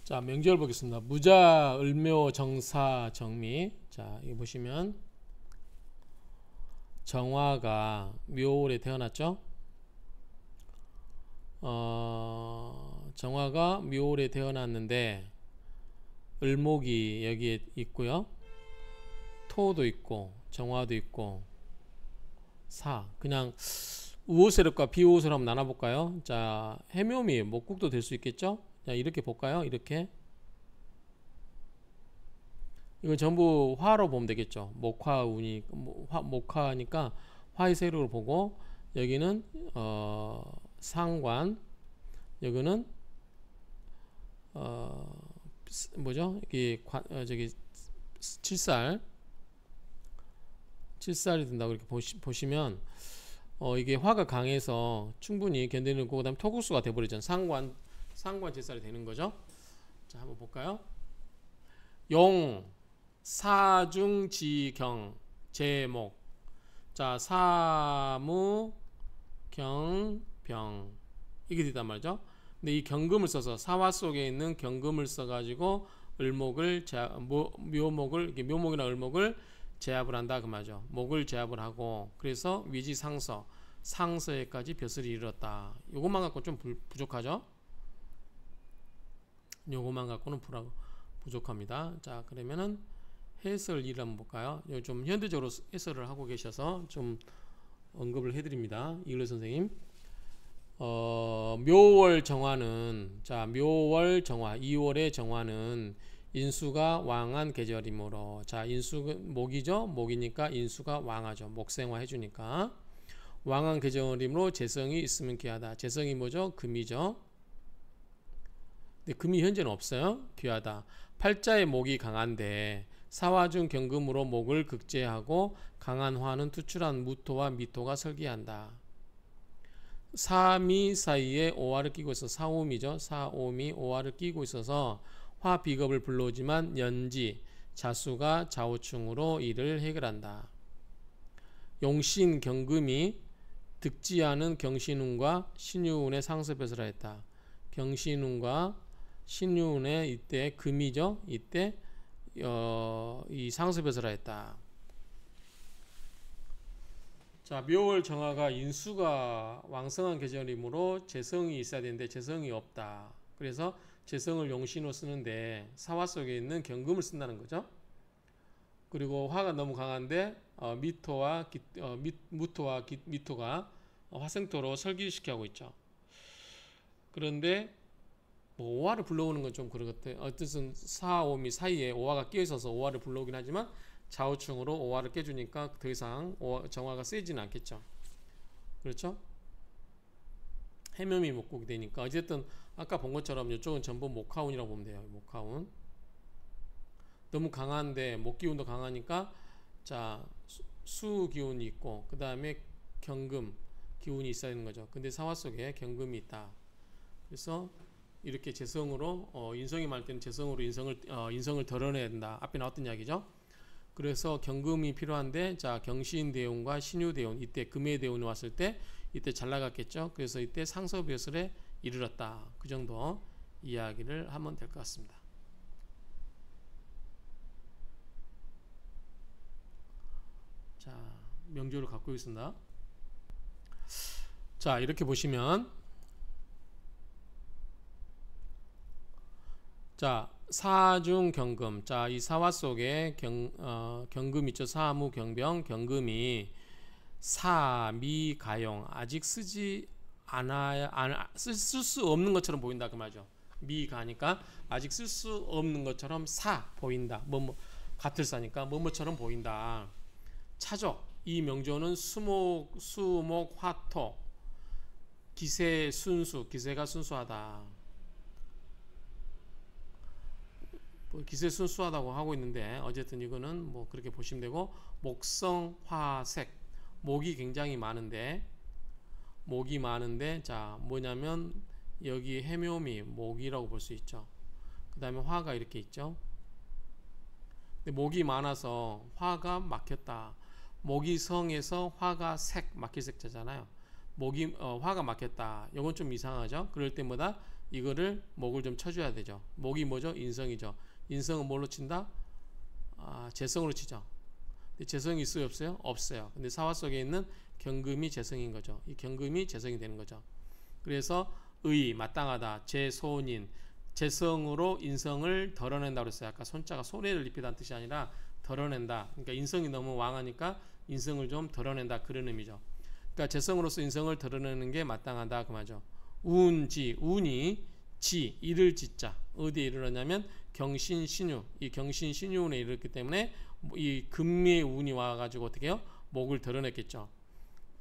자, 명절 보겠습니다. 무자, 을묘, 정사, 정미. 자, 여기 보시면 정화가 묘월에 태어났죠. 정화가 묘월에 태어났는데 을목이 여기에 있고요. 토도 있고 정화도 있고 사. 그냥 우호세력과 비우호세력 한번 나눠볼까요? 자, 해묘미, 목국도 될 수 있겠죠. 자, 이렇게 볼까요? 이렇게. 이건 전부 화로 보면 되겠죠. 목화운이 목화니까 화의 세력을 보고 여기는 상관, 여기는 뭐죠? 이게 저기 칠살이 된다고 이렇게 보시면 이게 화가 강해서 충분히 견디는 거고 그다음에 토국수가 돼버리죠. 상관 칠살이 되는 거죠. 자, 한번 볼까요? 용, 사중지경, 제목. 자, 사무, 경, 병. 이게 됐단 말이죠. 근데 이 경금을 써서 사화 속에 있는 경금을 써가지고 을목을 묘목을 이렇게 묘목이나 을목을 제압을 한다 그 말이죠. 목을 제압을 하고 그래서 위지상서, 상서에까지 벼슬이 이르렀다. 요것만 갖고 좀 부족하죠. 요것만 갖고는 부족합니다. 자, 그러면은 해설 1 한번 볼까요? 좀 현대적으로 해설을 하고 계셔서 좀 언급을 해드립니다. 이글레 선생님. 묘월 정화는, 자, 묘월 정화, 2월의 정화는 인수가 왕한 계절이므로, 자, 인수가 목이죠. 목이니까 인수가 왕하죠. 목생화 해주니까 왕한 계절이므로 재성이 있으면 귀하다. 재성이 뭐죠? 금이죠. 근데 금이 현재는 없어요. 귀하다. 팔자의 목이 강한데 사화중 경금으로 목을 극제하고 강한 화는 투출한 무토와 미토가 설기한다. 사미 사이에 오화를 끼고 있어서 사오미죠. 사오미 오화를 끼고 있어서 화 비겁을 불러오지만 연지 자수가 좌우충으로 이를 해결한다. 용신 경금이 득지하는 경신운과 신유운의 상습에서라 했다. 경신운과 신유운의 이때 금이죠. 이때 이 상습에서라 했다. 자, 묘월 정화가 인수가 왕성한 계절이므로 재성이 있어야 되는데 재성이 없다. 그래서 재성을 용신으로 쓰는데 사화 속에 있는 경금을 쓴다는 거죠. 그리고 화가 너무 강한데 무토와 미토가 화생토로 설기시켜 하고 있죠. 그런데 뭐 오화를 불러오는 건 좀 그렇대. 어쨌든 사오미 사이에 오화가 끼어 있어서 오화를 불러오긴 하지만 좌우충으로 오화를 깨주니까 더 이상 정화가 세지는 않겠죠. 그렇죠? 해묘미 목국이 되니까 어쨌든 아까 본 것처럼 이쪽은 전부 목화운이라고 보면 돼요. 목화운. 너무 강한데 목기운도 강하니까 자, 수 기운이 있고 그 다음에 경금 기운이 있어야 되는 거죠. 근데 사화 속에 경금이 있다. 그래서 이렇게 재성으로 인성이 많을 때는 재성으로 인성을 덜어내야 된다. 앞에 나왔던 이야기죠. 그래서 경금이 필요한데 자, 경신대운과 신유대운 이때 금의 대운이 왔을 때 이때 잘 나갔겠죠. 그래서 이때 상서벼슬에 이르렀다. 그 정도 이야기를 하면 될 것 같습니다. 자, 명조를 갖고 있습니다. 자, 이렇게 보시면 자, 사중 경금. 자, 이 사화 속에 경금 있죠. 사무 경병 경금이 사미 가용 아직 쓰지 않아야 쓸 수 없는 것처럼 보인다 그 말이죠. 미 가니까 아직 쓸 수 없는 것처럼 사 보인다. 뭐 같을 사니까 뭐뭐처럼 보인다. 차적. 이 명조는 수목 화토 기세 순수 기세가 순수하다. 기세 순수하다고 하고 있는데 어쨌든 이거는 뭐 그렇게 보시면 되고 목성 화색 목이 굉장히 많은데 자 뭐냐면 여기 해묘미 목이라고 볼 수 있죠. 그 다음에 화가 이렇게 있죠. 근데 목이 많아서 화가 막혔다. 목이 성에서 화가 색 막힐 색자잖아요. 목이 화가 막혔다. 이건 좀 이상하죠. 그럴 때마다 이거를 목을 좀 쳐줘야 되죠. 목이 뭐죠? 인성이죠. 인성은 뭘로 친다? 재성으로 치죠. 근데 재성이 있어요, 없어요? 없어요. 근데 사화 속에 있는 경금이 재성인 거죠. 이 경금이 재성이 되는 거죠. 그래서 의, 마땅하다, 재손인, 재성으로 인성을 덜어낸다고 그랬어요. 아까 손자가 손해를 입히다는 뜻이 아니라 덜어낸다. 그러니까 인성이 너무 왕하니까 인성을 좀 덜어낸다, 그런 의미죠. 그러니까 재성으로서 인성을 덜어내는 게 마땅하다, 그 말이죠. 운지, 운이 지, 이를 지자. 어디에 이르렀냐면 경신신유, 이 경신신유운에 이르렀기 때문에 이 금미의 운이 와가지고 어떻게 해요? 목을 덜어냈겠죠.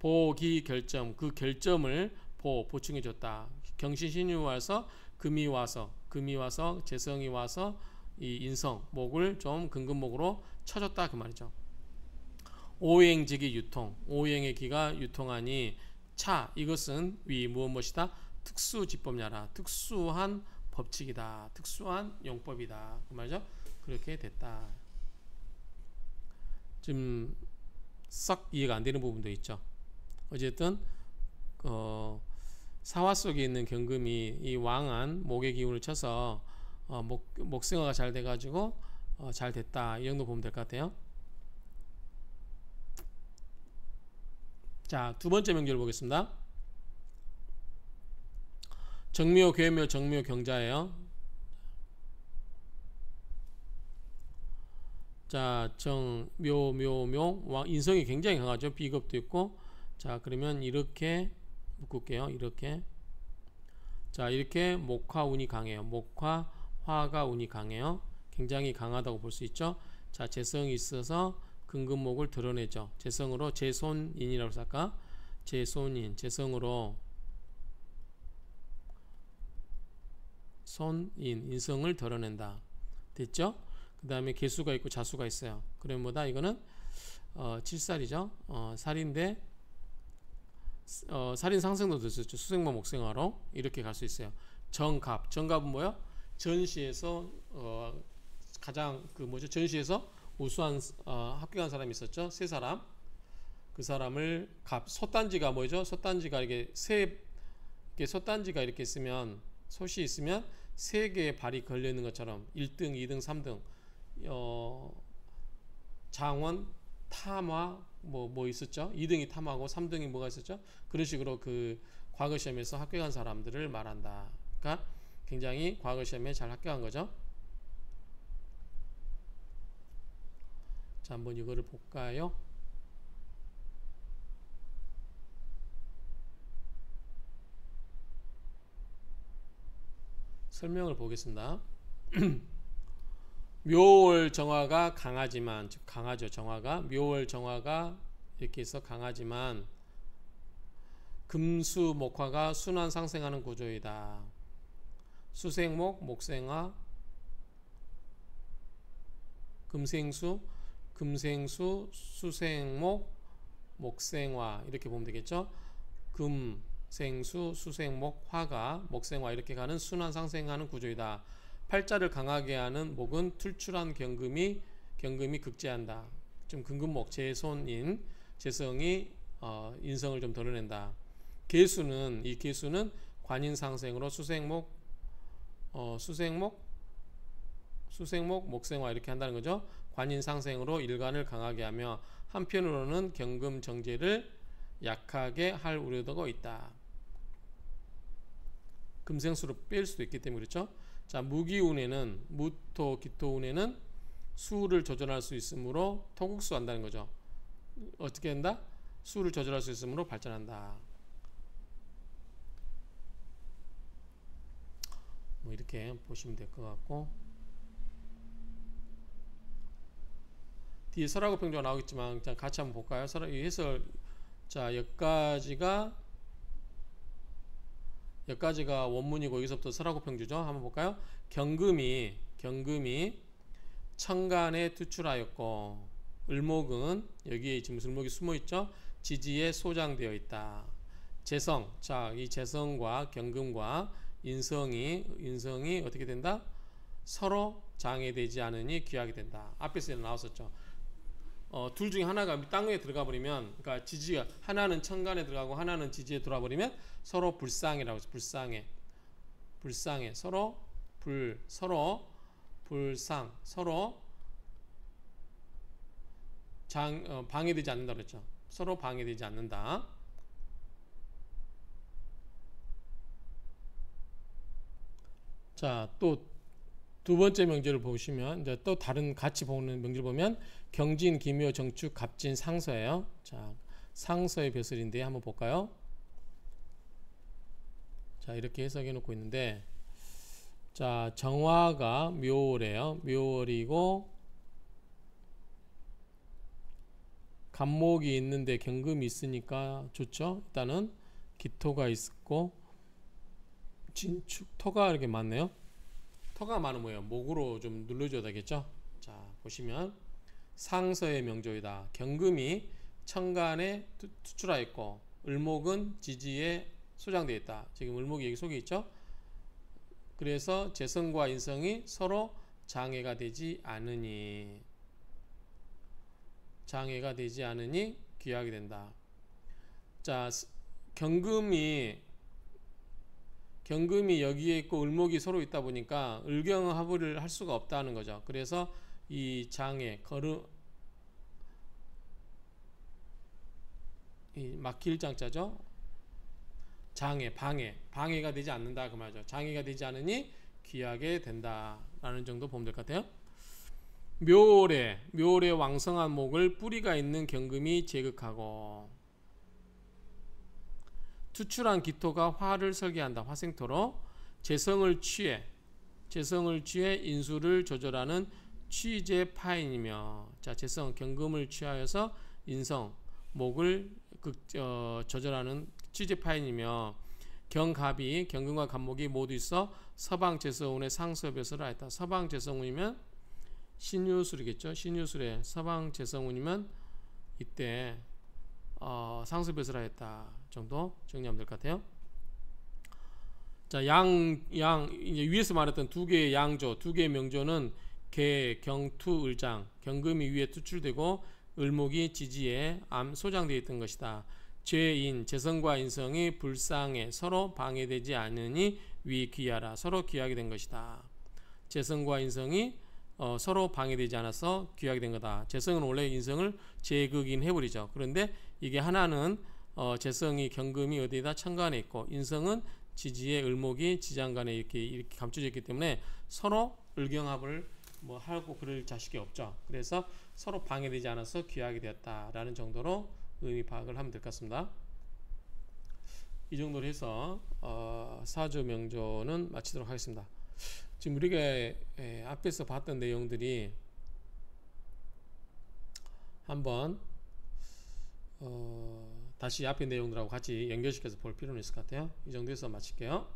보기 결점, 그 결점을 보충해 줬다. 경신신유 와서 금이 와서 재성이 와서 이 인성, 목을 좀 근근목으로 쳐줬다, 그 말이죠. 오행직이 유통, 오행의 기가 유통하니 차, 이것은 위 무엇이다? 특수지법야라, 특수한 법칙이다, 특수한 용법이다, 그 말이죠. 그렇게 됐다. 좀 썩 이해가 안 되는 부분도 있죠. 어쨌든 사화 속에 있는 경금이 이 왕한 목의 기운을 쳐서 목생화가 잘 돼가지고 잘 됐다, 이 정도 보면 될 것 같아요. 자, 두 번째 명절 보겠습니다. 정묘, 괴묘, 정묘, 경자예요. 자, 정, 묘, 묘, 묘. 인성이 굉장히 강하죠. 비겁도 있고. 자, 그러면 이렇게 묶을게요. 이렇게. 자, 이렇게 목화 운이 강해요. 목화, 화가 운이 강해요. 굉장히 강하다고 볼 수 있죠. 자, 재성이 있어서 근근목을 드러내죠. 재성으로 재손인이라고 할까? 재손인, 재성으로 손인, 인성을 드러낸다. 됐죠? 그 다음에 개수가 있고 자수가 있어요. 그러면 뭐다? 이거는 7살이죠. 살인데 살인 상승도 될 수 있죠. 수생목 목생화로 이렇게 갈 수 있어요. 정갑, 정갑은 뭐요? 전시에서 가장 그 뭐죠? 전시에서 우수한 합격한 사람이 있었죠. 세 사람. 그 사람을 솥단지가 뭐죠? 솥단지가 이렇게 솥단지가 이렇게 있으면, 솥이 있으면 세 개의 발이 걸려 있는 것처럼 1등, 2등, 3등 장원, 탐화 뭐 있었죠? 2등이 탐하고 3등이 뭐가 있었죠? 그런 식으로 그 과거 시험에서 합격한 사람들을 말한다. 그러니까 굉장히 과거 시험에 잘 합격한 거죠. 자, 한번 이거를 볼까요? 설명을 보겠습니다. 묘월 정화가 강하지만, 즉 강하죠. 정화가 묘월 정화가 이렇게 해서 강하지만 금수 목화가 순환 상생하는 구조이다. 수생목, 목생화, 금생수, 수생목, 목생화, 이렇게 보면 되겠죠. 금, 생수, 수생목, 화가 목생화, 이렇게 가는 순환 상생하는 구조이다. 팔자를 강하게 하는 목은 출출한 경금이 극제한다. 좀 근근목, 재손인, 재성이 인성을 좀 덜어낸다. 개수는, 이 개수는 관인상생으로 수생목, 목생화 이렇게 한다는 거죠. 관인상생으로 일간을 강하게 하며 한편으로는 경금 정제를 약하게 할 우려도가 있다. 금생수로 뺄 수도 있기 때문에 그렇죠. 자, 무기운에는, 무토, 기토운에는 수를 조절할 수 있으므로 토국수 한다는 거죠. 어떻게 한다? 수를 조절할 수 있으므로 발전한다. 뭐 이렇게 보시면 될 것 같고, 뒤에 설하고 평조가 나오겠지만 같이 한번 볼까요? 이 해설. 자, 여기까지가 원문이고 여기서부터 설하고 평주죠. 한번 볼까요? 경금이 천간에 투출하였고, 을목은 여기에 지금 을목이 숨어있죠. 지지에 소장되어 있다. 재성, 자, 이 재성과 경금과 인성이 어떻게 된다? 서로 장애되지 않으니 귀하게 된다. 앞에서 나왔었죠. 둘 중에 하나가 땅에 들어가 버리면, 그러니까 지지가 하나는 천간에 들어가고 하나는 지지에 들어와 버리면 서로 불상이라고 해서 불상해. 불상해 서로 불상 서로 방해되지 않는다 그랬죠. 서로 방해되지 않는다. 자, 또 두 번째 명제를 보시면 이제 또 다른 같이 보는 명제를 보면 경진, 기묘, 정축, 갑진, 상서예요. 자, 상서의 벼슬인데 한번 볼까요? 자, 이렇게 해석해 놓고 있는데 자, 정화가 묘월이에요. 묘월이고 간목이 있는데 경금이 있으니까 좋죠. 일단은 기토가 있고 진축, 토가 이렇게 많네요. 토가 많으면 뭐예요? 목으로 좀 눌러줘야 되겠죠. 자, 보시면 상서의 명조이다. 경금이 천간에 투출하여 있고 을목은 지지에 소장되어 있다. 지금 을목이 여기 속에 있죠. 그래서 재성과 인성이 서로 장애가 되지 않으니 귀하게 된다. 자, 경금이 여기에 있고 을목이 서로 있다 보니까 을경합을 할 수가 없다는 거죠. 그래서 이 장애, 이 막힐 장자죠. 장애, 방해가 되지 않는다 그 말이죠. 장애가 되지 않으니 귀하게 된다라는 정도 보면 될 것 같아요. 묘월에 왕성한 목을 뿌리가 있는 경금이 제극하고 투출한 기토가 화를 설계한다. 화생토로 재성을 취해 인수를 조절하는 취재파인이며 자, 재성 경금을 취하여서 인성 목을 조절하는 취재파인이며 경갑이 경금과 간목이 모두 있어 서방 재성운의 상서벼슬을 하였다. 서방 재성운이면 신유술이겠죠. 신유술에 서방 재성운이면 이때 상서벼슬을 하였다 정도 정리하면 될 것 같아요. 자, 이제 위에서 말했던 두 개의 양조, 두 개의 명조는 개, 경투, 을장, 경금이 위에 투출되고 을목이 지지에 소장되어 있던 것이다. 죄인, 재성과 인성이 불상에 서로 방해되지 않으니 위 귀하라. 서로 귀하게 된 것이다. 재성과 인성이 서로 방해되지 않아서 귀하게 된 거다. 재성은 원래 인성을 제극인 해버리죠. 그런데 이게 하나는 재성이 경금이 어디에다 천간에 있고 인성은 지지에 을목이 지장간에 이렇게 감춰져 있기 때문에 서로 을경합을 뭐 하고 그럴 자식이 없죠. 그래서 서로 방해되지 않아서 귀하게 되었다라는 정도로 의미 파악을 하면 될 것 같습니다. 이 정도로 해서 사주 명조는 마치도록 하겠습니다. 지금 우리가 앞에서 봤던 내용들이 한번 다시 앞에 내용들하고 같이 연결시켜서 볼 필요는 있을 것 같아요. 이 정도에서 마칠게요.